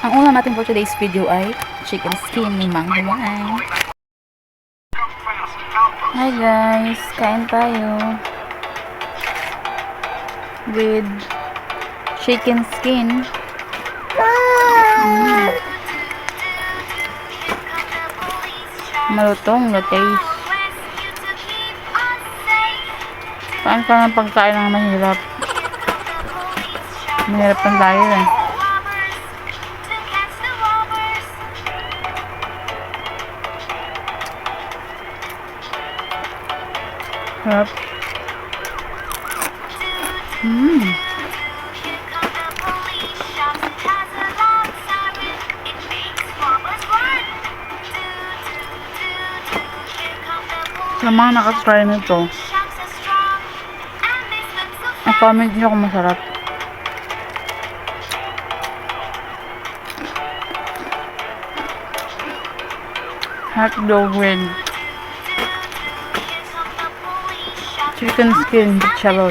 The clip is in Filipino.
Ang ulam natin for today's video ay chicken skin ni Mang Huway. Hi guys, kain tayo with chicken skin. Malutong na taste. Saan ka ng pagkain ng mahirap? Mahirap lang tayo eh. Harap. Sa mga nakatry nito, comment nyo kung masarap. Hotdog with chicken skin chicharron.